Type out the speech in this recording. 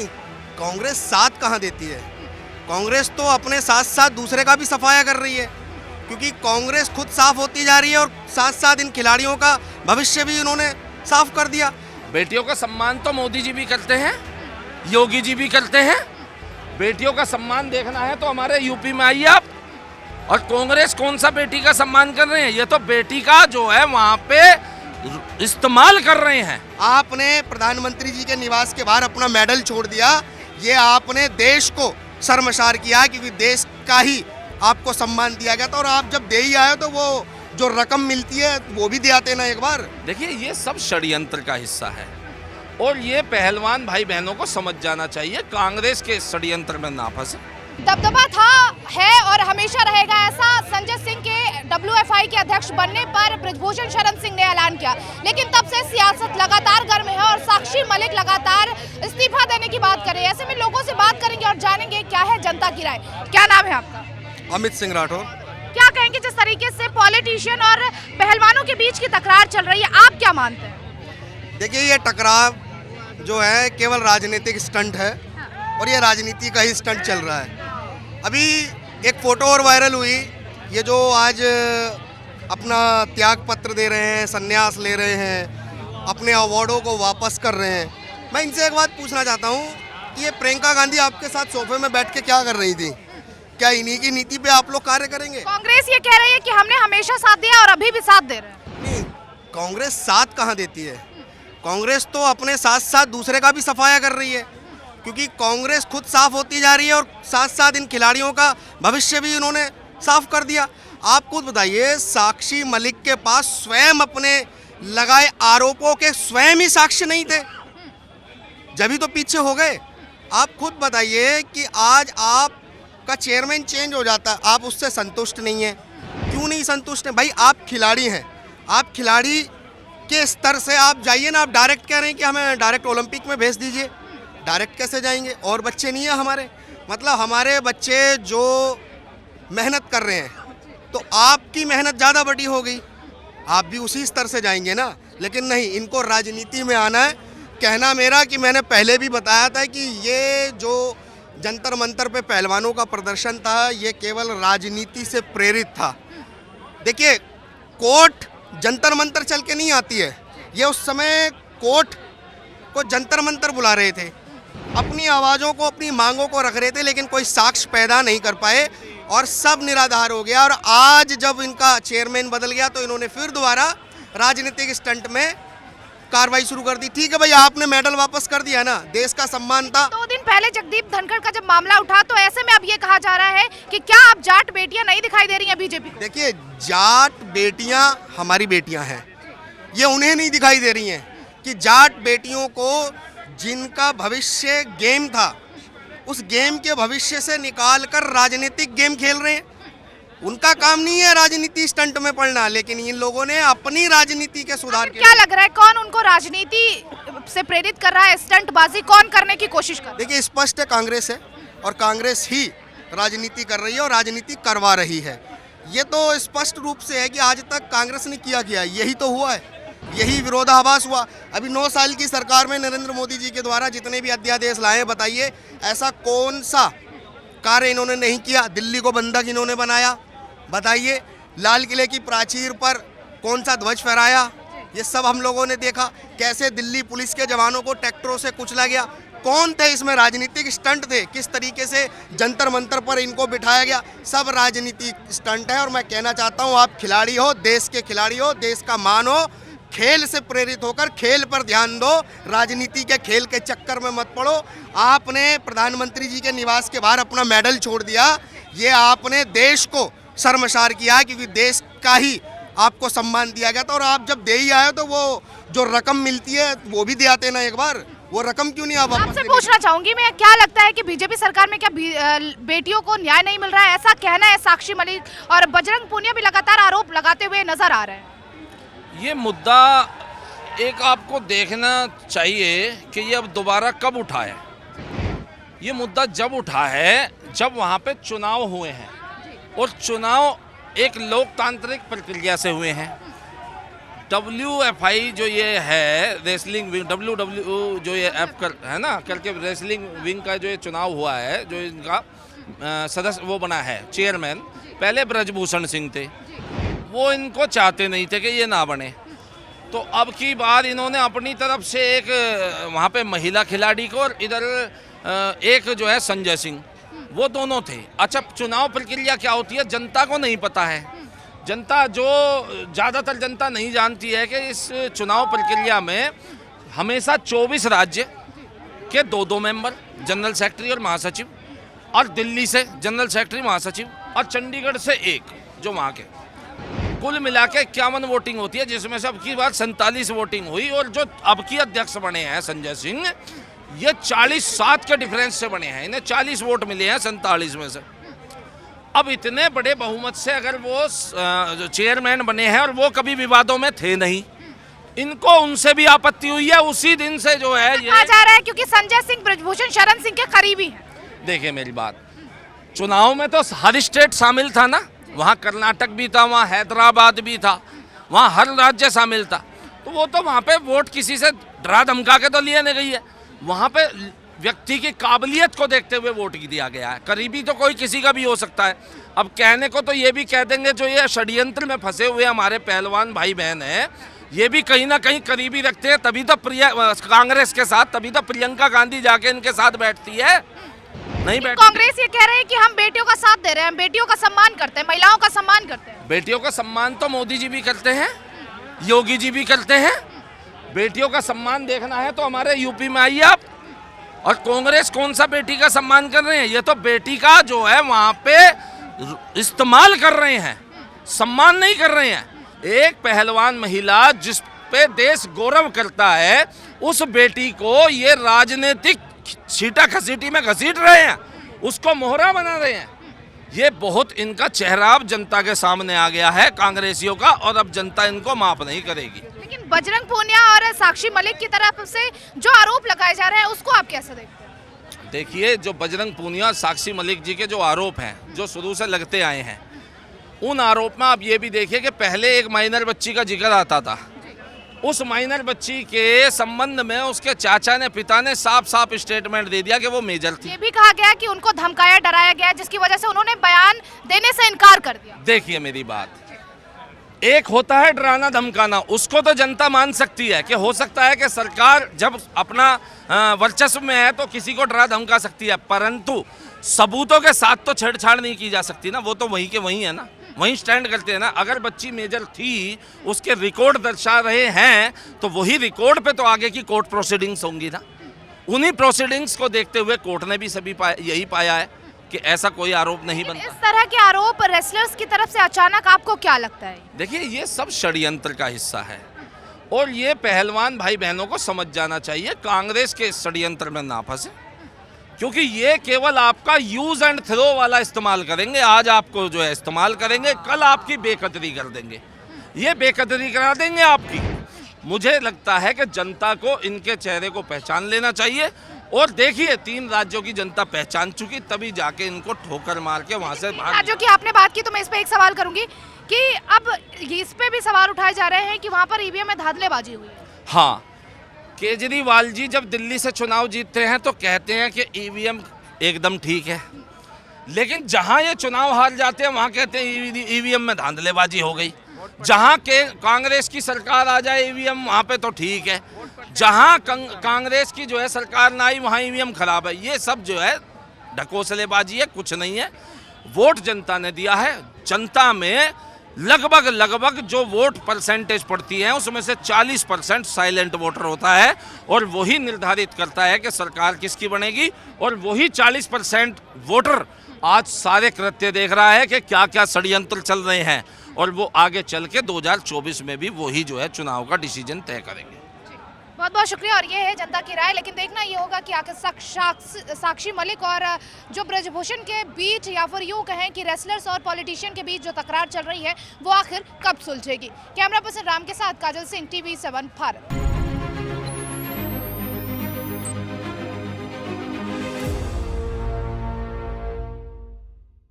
नहीं, कांग्रेस साथ कहाँ देती है। कांग्रेस तो अपने साथ साथ दूसरे का भी सफाया कर रही है, क्योंकि कांग्रेस खुद साफ होती जा रही है और साथ साथ इन खिलाड़ियों का भविष्य भी उन्होंने साफ कर दिया। बेटियों का सम्मान तो मोदी जी भी करते हैं, योगी जी भी करते हैं। बेटियों का सम्मान देखना है तो हमारे यूपी में आइए आप। और कांग्रेस कौन सा बेटी का सम्मान कर रहे हैं? ये तो बेटी का जो है वहाँ पे इस्तेमाल कर रहे हैं। आपने प्रधानमंत्री जी के निवास के बाहर अपना मेडल छोड़ दिया, ये आपने देश को शर्मसार किया, क्योंकि देश का ही आपको सम्मान दिया गया था। और आप जब दे ही आए तो वो जो रकम मिलती है वो भी दे आते ना एक बार। देखिए, ये सब षड्यंत्र का हिस्सा है और ये पहलवान भाई बहनों को समझ जाना चाहिए, कांग्रेस के षड्यंत्र में ना फंसे। दबदबा था, है और हमेशा रहेगा, ऐसा संजय सिंह के WFI के अध्यक्ष बनने पर बृजभूषण शरण सिंह ने ऐलान किया। लेकिन तब से सियासत लगातार गर्म है और साक्षी मलिक लगातार इस्तीफा देने की बात कर रहे हैं। ऐसे में लोगों से बात करेंगे और जानेंगे क्या है जनता की राय। क्या नाम है आपका? अमित सिंह राठौर। क्या कहेंगे जिस तरीके से पॉलिटिशियन और पहलवानों के बीच की तकरार चल रही है, आप क्या मानते हैं? देखिए, ये टकराव जो है केवल राजनीतिक स्टंट है और ये राजनीति का ही स्टंट चल रहा है। अभी एक फोटो और वायरल हुई, ये जो आज अपना त्याग पत्र दे रहे हैं, संन्यास ले रहे हैं, अपने अवार्डों को वापस कर रहे हैं। मैं इनसे एक बात पूछना चाहता हूँ कि ये प्रियंका गांधी आपके साथ सोफे में बैठ के क्या कर रही थी? क्या इन्हीं की नीति पे आप लोग कार्य करेंगे? कांग्रेस ये कह रही है कि हमने हमेशा साथ दिया और अभी भी साथ दे रहे हैं। नहीं, कांग्रेस साथ कहाँ देती है। कांग्रेस तो अपने साथ साथ दूसरे का भी सफाया कर रही है, क्योंकि कांग्रेस खुद साफ होती जा रही है और साथ साथ इन खिलाड़ियों का भविष्य भी उन्होंने साफ कर दिया। आप खुद बताइए, साक्षी मलिक के पास स्वयं अपने लगाए आरोपों के स्वयं ही साक्ष्य नहीं थे, जब तो पीछे हो गए। आप खुद बताइए कि आज आप का चेयरमैन चेंज हो जाता, आप उससे संतुष्ट नहीं हैं। क्यों नहीं संतुष्ट हैं भाई? आप खिलाड़ी हैं, आप खिलाड़ी के स्तर से आप जाइए ना। आप डायरेक्ट कह रहे हैं कि हमें डायरेक्ट ओलंपिक में भेज दीजिए। डायरेक्ट कैसे जाएंगे? और बच्चे नहीं है हमारे? मतलब हमारे बच्चे जो मेहनत कर रहे हैं, तो आपकी मेहनत ज़्यादा बड़ी हो गई, आप भी उसी स्तर से जाएंगे ना। लेकिन नहीं, इनको राजनीति में आना है। कहना मेरा कि मैंने पहले भी बताया था कि ये जो जंतर मंतर पे पहलवानों का प्रदर्शन था, ये केवल राजनीति से प्रेरित था। देखिए, कोर्ट जंतर मंतर चल के नहीं आती है। ये उस समय कोर्ट को जंतर मंतर बुला रहे थे, अपनी आवाज़ों को, अपनी मांगों को रख रहे थे, लेकिन कोई साक्ष्य पैदा नहीं कर पाए और सब निराधार हो गया। और आज जब इनका चेयरमैन बदल गया तो इन्होंने फिर दोबारा राजनीतिक स्टंट में कार्रवाई शुरू कर दी। ठीक है भाई, आपने मेडल वापस कर दिया ना, देश का सम्मान था। 2 दिन पहले जगदीप धनखड़ का जब मामला उठा तो ऐसे में अब ये कहा जा रहा है कि क्या अब जाट बेटियां नहीं दिखाई दे रही हैं बीजेपी को? देखिए, जाट बेटियां हमारी बेटियां हैं, ये उन्हें नहीं दिखाई दे रही हैं कि जाट बेटियों को जिनका भविष्य गेम था, उस गेम के भविष्य से निकाल कर राजनीतिक गेम खेल रहे हैं। उनका काम नहीं है राजनीति स्टंट में पड़ना, लेकिन इन लोगों ने अपनी राजनीति के सुधार के क्या लग रहा है, कौन उनको राजनीति से प्रेरित कर रहा है? स्टंटबाजी कौन करने की कोशिश कर रहा है? देखिए, स्पष्ट है कांग्रेस है और कांग्रेस ही राजनीति कर रही है और राजनीति करवा रही है। ये तो स्पष्ट रूप से है कि आज तक कांग्रेस ने किया यही तो हुआ है, यही विरोधाभास हुआ। अभी 9 साल की सरकार में नरेंद्र मोदी जी के द्वारा जितने भी अध्यादेश लाए, बताइए ऐसा कौन सा कार्य इन्होंने नहीं किया? दिल्ली को बंधक इन्होंने बनाया, बताइए। लाल किले की प्राचीर पर कौन सा ध्वज फहराया, ये सब हम लोगों ने देखा। कैसे दिल्ली पुलिस के जवानों को ट्रैक्टरों से कुचला गया। कौन थे इसमें? राजनीतिक स्टंट थे। किस तरीके से जंतर मंतर पर इनको बिठाया गया, सब राजनीतिक स्टंट है। और मैं कहना चाहता हूँ, आप खिलाड़ी हो, देश के खिलाड़ी हो, देश का मान हो, खेल से प्रेरित होकर खेल पर ध्यान दो, राजनीति के खेल के चक्कर में मत पड़ो। आपने प्रधानमंत्री जी के निवास के बाहर अपना मेडल छोड़ दिया, ये आपने देश को शर्मसार किया, क्योंकि देश का ही आपको सम्मान दिया गया था। और आप जब दे ही आए तो वो जो रकम मिलती है वो भी दे आते ना एक बार। वो रकम क्यों नहीं आप आपसे पूछना चाहूंगी मैं, क्या लगता है कि बीजेपी सरकार में क्या बेटियों को न्याय नहीं मिल रहा है? ऐसा कहना है साक्षी मलिक और बजरंग पुनिया भी लगातार आरोप लगाते हुए नजर आ रहे हैं। ये मुद्दा एक आपको देखना चाहिए कि ये अब दोबारा कब उठा है। ये मुद्दा जब उठा है जब वहाँ पे चुनाव हुए हैं, और चुनाव एक लोकतांत्रिक प्रक्रिया से हुए हैं। WFI जो ये है रेसलिंग विंग, WW जो ये ऐप कर है ना करके रेसलिंग विंग का जो ये चुनाव हुआ है, जो इनका सदस्य वो बना है चेयरमैन, पहले ब्रजभूषण सिंह थे, वो इनको चाहते नहीं थे कि ये ना बने। तो अब की बार इन्होंने अपनी तरफ से एक वहाँ पे महिला खिलाड़ी को और इधर एक जो है संजय सिंह, वो दोनों थे। अच्छा, चुनाव प्रक्रिया क्या होती है जनता को नहीं पता है। जनता जो ज़्यादातर जनता नहीं जानती है कि इस चुनाव प्रक्रिया में हमेशा 24 राज्य के 2-2 मेंबर, जनरल सेक्रेटरी और महासचिव, और दिल्ली से जनरल सेक्रेटरी महासचिव, और चंडीगढ़ से एक जो वहाँ के, कुल मिला के 51 वोटिंग होती है, जिसमें से अब की बार 47 वोटिंग हुई। और जो अब की अध्यक्ष बने हैं संजय सिंह, ये 47 के डिफरेंस से बने हैं, इन्हें 40 वोट मिले हैं 47 में से। अब इतने बड़े बहुमत से अगर वो चेयरमैन बने हैं और वो कभी विवादों में थे नहीं, इनको उनसे भी आपत्ति हुई है उसी दिन से जो है ये कहा जा रहा है क्योंकि संजय सिंह ब्रजभूषण शरण सिंह के करीबी हैं। देखिए मेरी बात, चुनाव में तो हर स्टेट शामिल था ना, वहाँ कर्नाटक भी था, वहाँ हैदराबाद भी था, वहाँ हर राज्य शामिल था। तो वो तो वहाँ पे वोट किसी से डरा धमका के तो लिए नहीं गई है, वहाँ पे व्यक्ति की काबिलियत को देखते हुए वोट दिया गया है। करीबी तो कोई किसी का भी हो सकता है। अब कहने को तो ये भी कह देंगे जो ये षड्यंत्र में फंसे हुए हमारे पहलवान भाई बहन हैं, ये भी कहीं ना कहीं करीबी रखते हैं, तभी तो कांग्रेस के साथ, तभी तो प्रियंका गांधी जाके इनके साथ बैठती है। नहीं बैठ, कांग्रेस ये कह रहे हैं कि हम बेटियों का साथ दे रहे हैं, बेटियों का सम्मान करते हैं, महिलाओं का सम्मान करते हैं। बेटियों का सम्मान तो मोदी जी भी करते हैं, योगी जी भी करते हैं। बेटियों का सम्मान देखना है तो हमारे यूपी में आइए आप। और कांग्रेस कौन सा बेटी का सम्मान कर रहे हैं? ये तो बेटी का जो है वहाँ पे इस्तेमाल कर रहे हैं, सम्मान नहीं कर रहे हैं। एक पहलवान महिला जिस पे देश गौरव करता है, उस बेटी को ये राजनीतिक छीटा खसीटी में घसीट रहे हैं, उसको मोहरा बना रहे हैं। ये बहुत इनका चेहरा अब जनता के सामने आ गया है कांग्रेसियों का, और अब जनता इनको माफ नहीं करेगी। लेकिन बजरंग पूनिया और साक्षी मलिक की तरफ से जो आरोप लगाए जा रहे हैं उसको आप कैसे देखते हैं? देखिए, जो बजरंग पूनिया और साक्षी मलिक जी के जो आरोप हैं, जो शुरू से लगते आए हैं, उन आरोप में आप ये भी देखिए कि पहले एक माइनर बच्ची का जिक्र आता था। उस माइनर बच्ची के संबंध में उसके चाचा ने, पिता ने साफ साफ स्टेटमेंट दे दिया कि वो मेजर थी। ये भी कहा गया कि उनको धमकाया डराया गया, जिसकी वजह से उन्होंने बयान देने से इनकार कर दिया। देखिए मेरी बात, एक होता है डराना धमकाना, उसको तो जनता मान सकती है कि हो सकता है कि सरकार जब अपना वर्चस्व में है तो किसी को डरा धमका सकती है, परंतु सबूतों के साथ तो छेड़छाड़ नहीं की जा सकती ना। वो तो वहीं के वहीं है ना, वहीं स्टैंड करते हैं ना। अगर बच्ची मेजर थी, उसके रिकॉर्ड दर्शा रहे हैं, तो वही रिकॉर्ड पे तो आगे की कोर्ट प्रोसीडिंग्स होंगी ना। उन्हीं प्रोसीडिंग्स को देखते हुए कोर्ट ने भी सभी यही पाया है कि ऐसा कोई आरोप नहीं बनता। इस तरह के आरोप रेसलर्स की तरफ से अचानक आपको क्या लगता है? देखिए, ये सब षड्यंत्र का हिस्सा है, और ये पहलवान भाई बहनों को समझ जाना चाहिए, कांग्रेस के षड्यंत्र में ना फंसे, क्योंकि ये केवल आपका यूज एंड थ्रो वाला इस्तेमाल करेंगे। आज आपको जो है इस्तेमाल करेंगे, कल आपकी बेकदरी कर देंगे, ये बेकदरी करा देंगे आपकी। मुझे लगता है कि जनता को इनके चेहरे को पहचान लेना चाहिए, और देखिए 3 राज्यों की जनता पहचान चुकी, तभी जाके इनको ठोकर मार के वहाँ से भाग। राज्यों की आपने बात की तो मैं इस पे एक सवाल करूंगी कि अब इस पे भी सवाल उठाए जा रहे हैं कि वहाँ पर ईवीएम में धांधलेबाजी हुई है। हाँ, केजरीवाल जी जब दिल्ली से चुनाव जीतते हैं तो कहते हैं कि ईवीएम एकदम ठीक है, लेकिन जहां ये चुनाव हार जाते हैं वहां कहते हैं ईवीएम में धांधलेबाजी हो गई। जहां के कांग्रेस की सरकार आ जाए ईवीएम वहां पे तो ठीक है, जहां कांग्रेस की जो है सरकार ना आई वहां ईवीएम खराब है। ये सब जो है ढकोसलेबाजी है, कुछ नहीं है। वोट जनता ने दिया है, जनता में लगभग जो वोट परसेंटेज पड़ती है उसमें से 40% साइलेंट वोटर होता है, और वही निर्धारित करता है कि सरकार किसकी बनेगी। और वही 40% वोटर आज सारे कृत्य देख रहा है कि क्या क्या षड्यंत्र चल रहे हैं, और वो आगे चल के 2024 में भी वही जो है चुनाव का डिसीजन तय करेंगे। बहुत बहुत शुक्रिया। और ये है जनता की राय, लेकिन देखना ये होगा कि आखिर साक्षी मलिक और जो ब्रजभूषण के बीच, या फिर यूँ कहें कि रेसलर्स और पॉलिटिशियन के बीच जो तकरार चल रही है वो आखिर कब सुलझेगी। कैमरा पर्सन राम के साथ काजल सिंह, TV7 भारत।